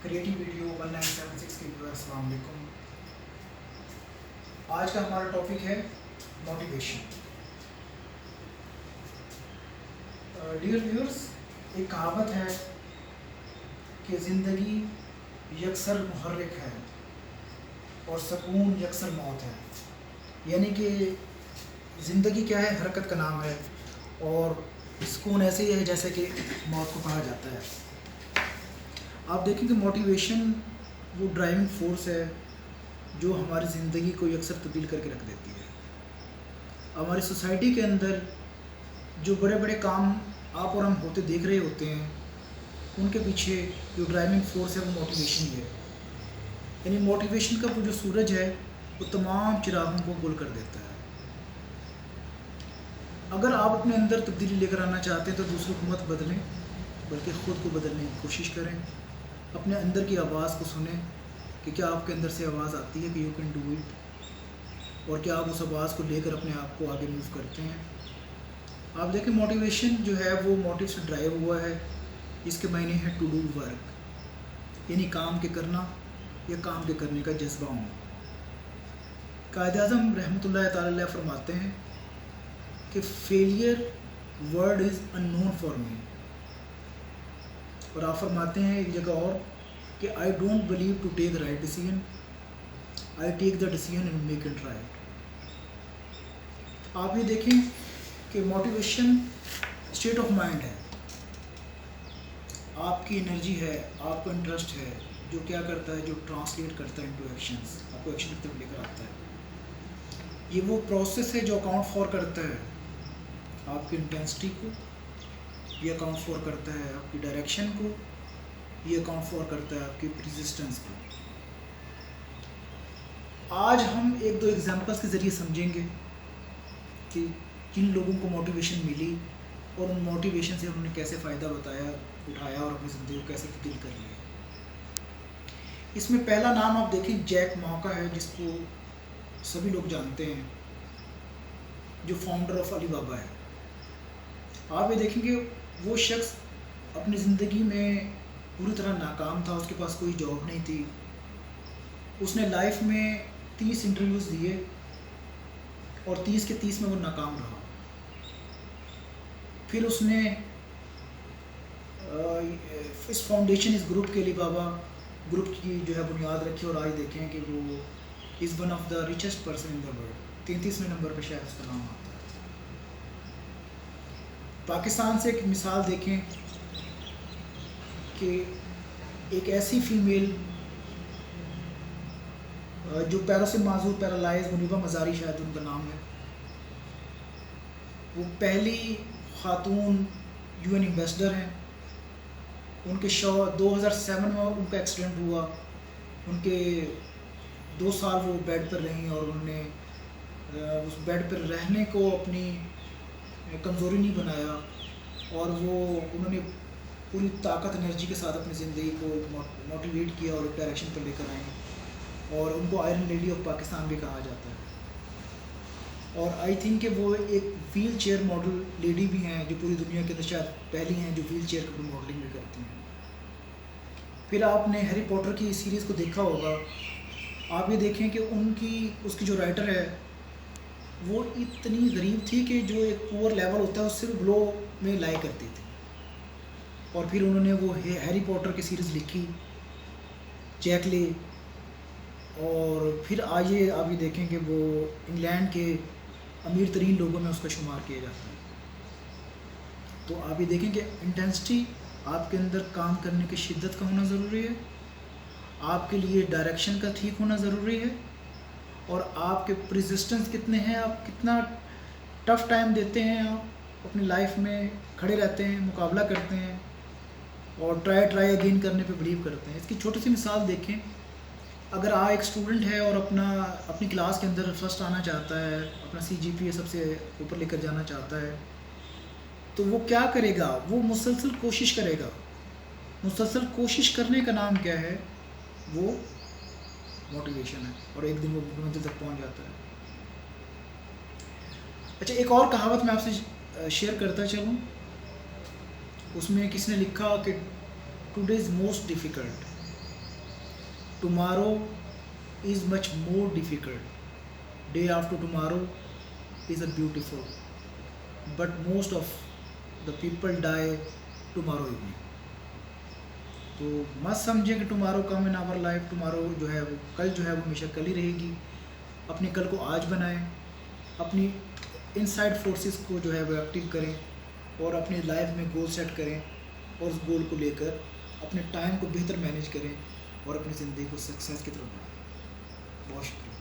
Creative video 1976 کے ویور السلام علیکم۔ آج کا ہمارا ٹاپک ہے موٹیویشن۔ ڈیئر ویورز، ایک کہاوت ہے کہ زندگی یکسر محرک ہے اور سکون یکسر موت ہے، یعنی کہ زندگی کیا ہے؟ حرکت کا نام ہے، اور سکون ایسے ہی ہے جیسے کہ موت کو کہا جاتا ہے۔ آپ دیکھیں کہ موٹیویشن وہ ڈرائیونگ فورس ہے جو ہماری زندگی کو یکسر تبدیل کر کے رکھ دیتی ہے۔ ہماری سوسائٹی کے اندر جو بڑے بڑے کام آپ اور ہم ہوتے دیکھ رہے ہوتے ہیں، ان کے پیچھے جو ڈرائیونگ فورس ہے وہ موٹیویشن ہی ہے۔ یعنی موٹیویشن کا وہ جو سورج ہے وہ تمام چراغوں کو گل کر دیتا ہے۔ اگر آپ اپنے اندر تبدیلی لے کر آنا چاہتے ہیں تو دوسروں کو مت بدلیں، بلکہ خود کو بدلنے کی کوشش کریں۔ اپنے اندر کی آواز کو سنیں کہ کیا آپ کے اندر سے آواز آتی ہے کہ یو کین ڈو اٹ، اور کیا آپ اس آواز کو لے کر اپنے آپ کو آگے موو کرتے ہیں۔ آپ دیکھیں موٹیویشن جو ہے وہ موٹیو سے ڈرائیو ہوا ہے۔ اس کے معنی ہے ٹو ڈو ورک، یعنی کام کے کرنا یا کام کے کرنے کا جذبہ ہونا۔ قائد اعظم رحمۃ اللہ تعالی علیہ فرماتے ہیں کہ failure word is unknown for me, اور آپ فرماتے ہیں ایک جگہ اور کہ I don't believe to take right decision, I take the decision and make it right. آپ یہ دیکھیں کہ موٹیویشن اسٹیٹ آف مائنڈ ہے، آپ کی انرجی ہے، آپ کا انٹرسٹ ہے، جو کیا کرتا ہے، جو ٹرانسلیٹ کرتا ہے انٹو ایکشنز، آپ کو ایکشن کی طرف لے کر آتا ہے۔ یہ وہ پروسیس ہے جو اکاؤنٹ فار کرتا ہے آپ کی انٹینسٹی کو، یہ اکاؤنٹ فار کرتا ہے آپ کی ڈائریکشن کو، یہ اکاؤنٹ فار کرتا ہے آپ کی پرزسٹنس کو۔ آج ہم ایک دو ایگزامپلس کے ذریعے سمجھیں گے کہ کن لوگوں کو موٹیویشن ملی اور ان موٹیویشن سے انہوں نے کیسے فائدہ اٹھایا اور اپنی زندگی کو کیسے تبدیل کر لیا۔ اس میں پہلا نام آپ دیکھیں جیک ما کا ہے، جس کو سبھی لوگ جانتے ہیں، جو فاؤنڈر آف علی بابا ہے۔ آپ یہ دیکھیں کہ وہ شخص اپنی زندگی میں پوری طرح ناکام تھا، اس کے پاس کوئی جاب نہیں تھی۔ اس نے لائف میں 30 انٹرویوز دیے اور 30 کے 30 میں وہ ناکام رہا۔ پھر اس نے اس فاؤنڈیشن، اس گروپ کے علی بابا گروپ کی جو ہے بنیاد رکھی، اور آج دیکھیں کہ وہ is one of the richest person in the world, 33ویں نمبر پہ شاید اس کا نام آتا ہے۔ پاکستان سے ایک مثال دیکھیں کہ ایک ایسی فیمیل جو پیروں سے معذور، پیرالائز، منیبہ مزاری شاید ان کا نام ہے، وہ پہلی خاتون UN ایمبیسڈر ہیں۔ ان کے 2007 میں ان کا ایکسیڈنٹ ہوا، ان کے 2 سال وہ بیڈ پر رہیں، اور انہوں نے اس بیڈ پر رہنے کو اپنی کمزوری نہیں بنایا، اور انہوں نے پوری طاقت انرجی کے ساتھ اپنی زندگی کو موٹیویٹ کیا اور ایک ڈائریکشن پر لے کر آئیں، اور ان کو آئرن لیڈی آف پاکستان بھی کہا جاتا ہے۔ اور آئی تھنک کہ وہ ایک ویل چیئر ماڈل لیڈی بھی ہیں، جو پوری دنیا کے اندر شاید پہلی ہیں جو ویل چیئر کی ماڈلنگ بھی کرتی ہیں۔ پھر آپ نے ہیری پوٹر کی سیریز کو دیکھا ہوگا، آپ یہ دیکھیں کہ اس کی جو رائٹر ہے وہ اتنی غریب تھی کہ جو ایک پور لیول ہوتا ہے اس سے بھی بلو میں لائے کرتی تھی، اور پھر انہوں نے وہ ہیری پوٹر کی سیریز لکھی، جیک لے، اور پھر آئیے آپ یہ دیکھیں کہ وہ انگلینڈ کے امیر ترین لوگوں میں اس کا شمار کیا جاتا ہے۔ تو آپ یہ دیکھیں کہ انٹینسٹی، آپ کے اندر کام کرنے کی شدت کا ہونا ضروری ہے، آپ کے لیے ڈائریکشن کا ٹھیک ہونا ضروری ہے، اور آپ کے پرزسٹنس کتنے ہیں، آپ کتنا ٹف ٹائم دیتے ہیں، آپ اپنی لائف میں کھڑے رہتے ہیں، مقابلہ کرتے ہیں، اور ٹرائی اگین کرنے پہ بلیو کرتے ہیں۔ اس کی چھوٹی سی مثال دیکھیں، اگر ایک اسٹوڈنٹ ہے اور اپنی کلاس کے اندر فرسٹ آنا چاہتا ہے، اپنا CGPA سب سے اوپر لے کر جانا چاہتا ہے، تو وہ کیا کرے گا؟ وہ مسلسل کوشش کرے گا۔ مسلسل کوشش کرنے کا نام کیا ہے؟ وہ موٹیویشن ہے، اور ایک دن وہ منزل تک پہنچ جاتا ہے۔ اچھا، ایک اور کہاوت میں آپ سے شیئر کرتا چلوں۔ اس میں کس نے لکھا کہ today is most difficult tomorrow is much more difficult. Day after tomorrow is a beautiful, but most of the people die tomorrow evening. تو مت سمجھیں کہ tomorrow come in our life, tomorrow جو ہے وہ کل جو ہے وہ ہمیشہ کل ہی رہے گی. اپنی کل کو آج بنائیں، اپنی انسائڈ فورسز کو جو ہے وہ ایکٹیو کریں اور اپنی لائف میں گول سیٹ کریں اور اس گول کو لے کر اپنے ٹائم کو بہتر مینیج کریں اور اپنی زندگی کو سکسیس کی طرف بڑھائیں. بہت شکریہ.